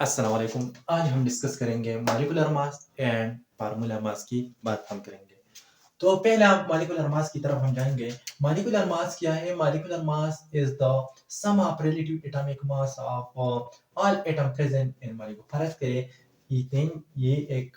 अस्सलाम वालेकुम। आज हम डिस्कस करेंगे molecular mass and formula mass की बात हम करेंगे। तो पहले हम मॉलिक्यूलर मास की तरफ हम जाएंगे। मॉलिक्यूलर मास क्या है? Molecular mass is the sum of relative atomic mass of all atom present in molecule. फर्ज करें इथेन ये एक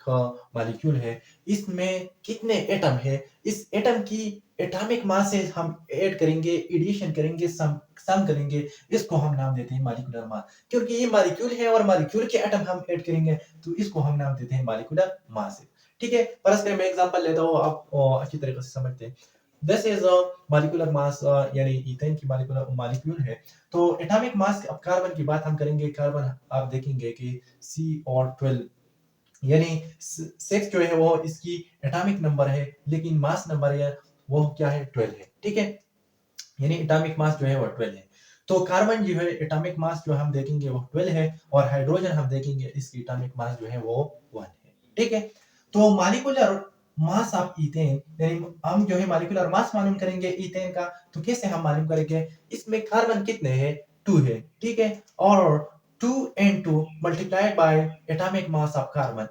मॉलिक्यूल है, इसमें कितने एटम है, इस एटम की एटॉमिक मास से हम ऐड करेंगे, एडिशन करेंगे, सम करेंगे, इसको हम नाम देते हैं मॉलिक्यूलर मास। क्योंकि ये मॉलिक्यूल है और मॉलिक्यूल के एटम हम ऐड करेंगे तो इसको हम नाम देते हैं मॉलिक्यूलर मास। ठीक है, परस करें मैं एग्जांपल लेता हूँ, आप अच्छी तरीके से समझते हैं। दिस इज मॉलिक्यूलर मास, यानी ईथेन की मॉलिक्यूलर मॉलिक्यूल है। तो एटॉमिक मास, अब कार्बन की बात हम करेंगे। कार्बन आप देखेंगे कि सी और 12, यानी 6 जो है वो इसकी एटॉमिक नंबर है, लेकिन मास नंबर है वो क्या है? 12 है। ठीक है, यानी एटॉमिक मास जो है वो 12 है। तो कार्बन जो है एटॉमिक मास जो हम देखेंगे वो 12 है, और हाइड्रोजन हम देखेंगे इसकी एटॉमिक मास जो है वो 1 है। ठीक है, तो मॉलिक्यूलर मास ऑफ ईथेन, यानी हम जो है मॉलिक्यूलर मास मालूम करेंगे ईथेन का। तो कैसे हम मालूम करेंगे? इसमें कार्बन कितने हैं? 2 है। ठीक है, और 2 and 2 multiplied by atomic mass of carbon,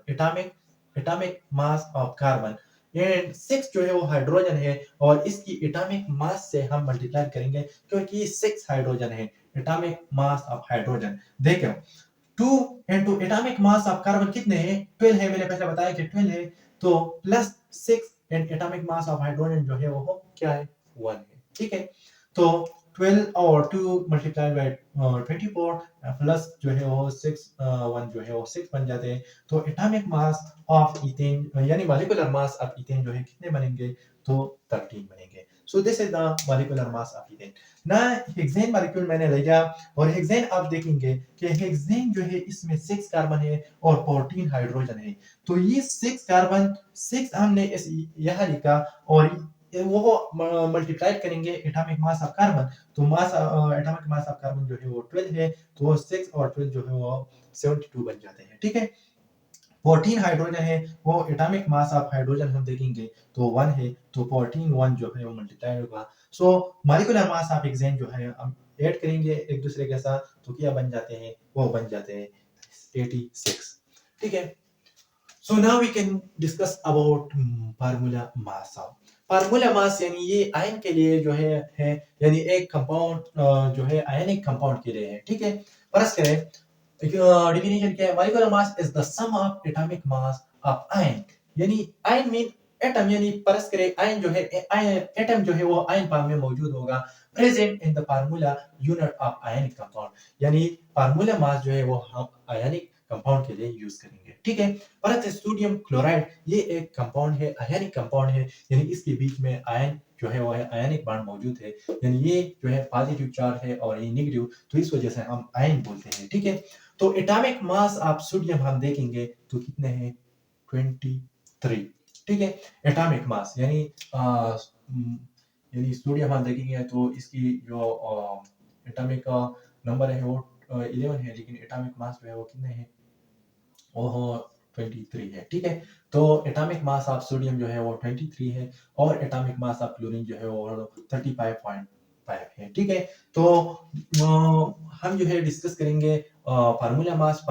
atomic mass of carbon, and 6 जो है वो हाइड्रोजन है, और इसकी एटॉमिक मास से हम मल्टीप्लाई करेंगे क्योंकि 6 हाइड्रोजन है। एटॉमिक मास ऑफ हाइड्रोजन देखो, 2 into atomic mass of carbon कितने हैं? 12 है, मैंने पहले बताया कि 12 है। तो plus 6 and atomic mass of hydrogen जो है वो क्या है? 1 है। ठीक है, तो 12 और 2 मल्टीप्लाइड बाय 24, प्लस जो है वो 6, 1 जो है वो 6 बन जाते हैं। तो एटॉमिक मास ऑफ ईथेन, यानी मॉलिक्यूलर मास ऑफ ईथेन जो है कितने बनेंगे? तो 13 बनेंगे। So this is the molecular mass of ethane. ना हेक्सेन मॉलिक्यूल मैंने लिया, और हेक्सेन आप देखेंगे कि हेक्सेन जो है इसमें 6 कार्बन है और 14 हाइड्रोजन है। तो ये 6 कार्बन, 6 हमने इस यहाँ लिखा, और वो मल्टीप्लाई करेंगे एटॉमिक मास ऑफ कार्बन। तो mass atomic mass of carbon जो है वो 12 है, तो 6 और 12 जो है वो 72 बन जाते हैं। ठीक है, 14 हाइड्रोजन है, वो एटॉमिक मास ऑफ हाइड्रोजन हम देखेंगे तो 1 है, तो 14 1 जो है वो मल्टीप्लाई होगा। सो मॉलिक्यूलर मास ऑफ हेक्सेन जो है हम ऐड करेंगे एक दूसरे के साथ, तो क्या बन जाते हैं? वो बन जाते हैं 86। ठीक है, so now we can discuss about formula mass of. Formula mass यानी ये आयन के लिए जो है, यानी एक कंपाउंड जो है आयनिक कंपाउंड के लिए है। ठीक है, परस करें डिफिनेशन क्या है? Molecular mass is the sum of atomic mass of ion, यानी आयन मीन एटम, यानी परस करें आयन जो है, एटम जो है वो आयन फॉर्म में मौजूद होगा, present in the formula unit of ionic compound, यानी फार्मूला मास जो है वो हम आयनिक कंपाउंड के लिए यूज करेंगे। ठीक है, परत सोडियम क्लोराइड ये एक कंपाउंड है, आयनिक कंपाउंड है, यानी इसके बीच में आयन जो है वो है आयनिक बॉन्ड मौजूद है, यानी ये जो है पॉजिटिव चार्ज है और ये नेगेटिव, तो इस वजह से हम आयन बोलते हैं। ठीक है, तो एटॉमिक मास ऑफ सोडियम हम देखेंगे तो कितने हैं? 23। ठीक है, एटॉमिक मास यानी यानी सोडियम हम देखेंगे तो इसकी जो एटॉमिक नंबर है वो 11 है, लेकिन एटॉमिक मास जो है वो कितने हैं? वो 23 है। ठीक है, तो एटॉमिक मास ऑफ सोडियम जो है वो 23 है, और एटॉमिक मास ऑफ क्लोरीन जो है वो 35.5 है। ठीक है, तो हम जो है डिस्कस करेंगे फार्मूला मास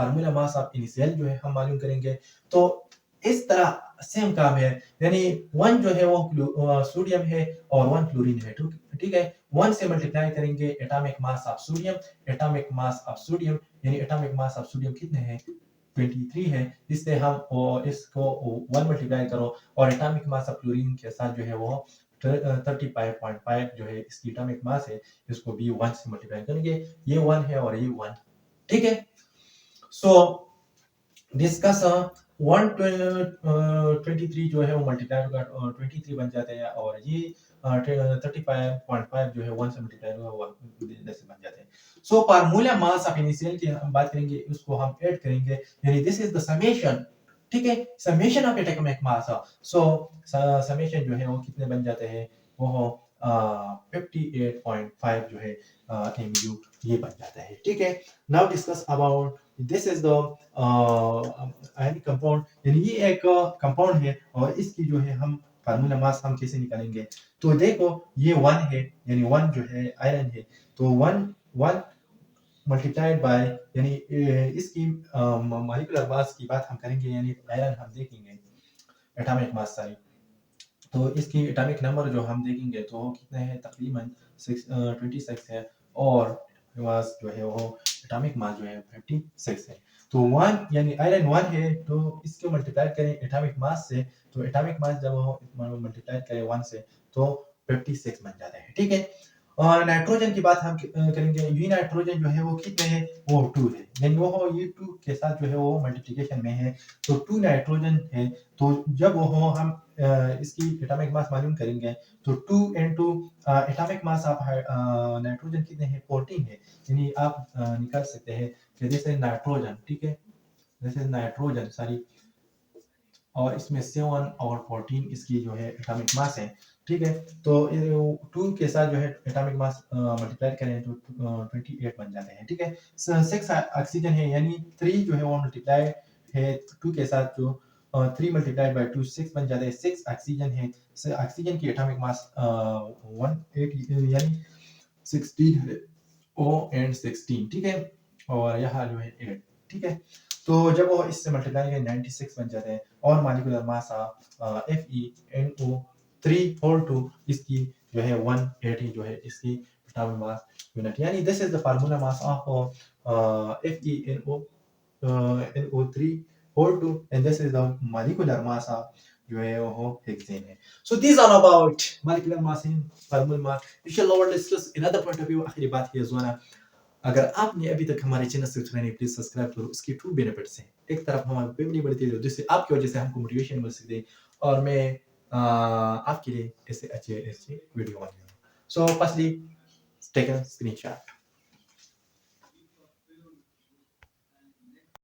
ऑफ इनिशियल जो है हम मालूम करेंगे। तो इस तरह सेम काम है, यानी 1 जो है वो सोडियम है और 1 क्लोरीन है। ठीक है, 1 से मल्टीप्लाई करेंगे atomic mass of sodium, atomic mass of sodium, यानी एटॉमिक मास ऑफ सोडियम कितने हैं? 23 है, इससे हम इसको 1 मल्टीप्लाई करो, और एटॉमिक मास ऑफ क्लोरीन के साथ जो है वो 35.5 जो है इसकी एटॉमिक मास है, इसको भी 1 से मल्टीप्लाई करेंगे, ये 1 है और ये 1। ठीक है, सो डिस्कस 123 जो है वो मल्टीप्लाई होगा, 23 बन जाते हैं, और ये 35.5 जो है 1 से मल्टीप्लाई होगा, 1 से बन जाते हैं। So formula mass of initial की हम बात करेंगे, उसको हम ऐड करेंगे, यानी दिस इज द समेशन। ठीक है, summation of atomic mass. So summation जो है वो कितने बन जाते हैं? वो 58.5 जो है mu ये बन जाता है। ठीक है, now discuss about this is the ionic compound, यानी ये एक कंपाउंड है, और इसकी जो है हम फार्मूला मास हम कैसे निकालेंगे? तो देखो, ये 1 है, यानी 1 जो है आयरन है, तो 1 1 मल्टीप्लाइड बाय यानी इसकी मॉलिक्यूलर मास की बात हम करेंगे, यानी आयरन हम देखेंगे एटॉमिक मास सारी। तो इसकी एटॉमिक नंबर जो हम देखेंगे तो वो कितने हैं, तकरीबन 26 है, और मास जो है वो एटॉमिक मास जो है 56 है। तो 1 यानी आयरन 1 है, तो इसको मल्टीप्लाई करें एटॉमिक मास से, तो एटॉमिक मास जब वो मल्टीप्लाई करें 1 से तो 56 बन जाता है, ठीक है। और नाइट्रोजन की बात हम करेंगे, ये नाइट्रोजन जो है वो कितने है, वो 2 है, यानी वो ये 2 के साथ जो है वो मल्टीप्लिकेशन में है, तो 2 नाइट्रोजन है। तो जब वो हम इसकी एटॉमिक मास मालूम करेंगे, तो 2 into atomic mass of nitrogen कितने हैं, 14 है, यानी आप निकाल सकते हैं कि दिस इज नाइट्रोजन, ठीक है, दिस इज नाइट्रोजन सॉरी, और इसमें 7 और 14 इसकी जो है एटॉमिक मास है, ठीक है। तो 2 के साथ जो है एटॉमिक मास मल्टीप्लाई करें तो 28 बन जाते हैं, ठीक है। 6 ऑक्सीजन है, यानी 3 जो है वो मल्टीप्लाई है 2 के साथ, जो 3 मल्टीप्लाइड बाय 2 6 बन जाता है, 6 ऑक्सीजन है। ऑक्सीजन की एटॉमिक मास 18 यानी 16 है, ओ एंड 16, ठीक है, और यहाँ जो है 8, ठीक है। तो जब वो इससे मल्टीप्लाई करें 96 बन जाते हैं, और मॉलिक्यूलर मास FeNO3 इसकी जो है 180 जो है इसकी एटॉमिक मास यूनिट, यानी this is the formula mass of FeNO3 and this is the molecular mass of जो है वो हेक्सेन है। So these are about molecular mass and thermal mass. Inshallah we'll discuss another point of view. आखिरी बात है zona, अगर आपने अभी तक हमारे चैनल से नहीं प्लीज सब्सक्राइब करो, उसकी 2 बेनिफिट्स हैं। एक तरफ हमारी फैमिली बढ़ती है, जिससे आपकी वजह से हमको मोटिवेशन मिल सकती है, और मैं आपके लिए ऐसे अच्छे वीडियो बनाऊंगा। So firstly take a screenshot.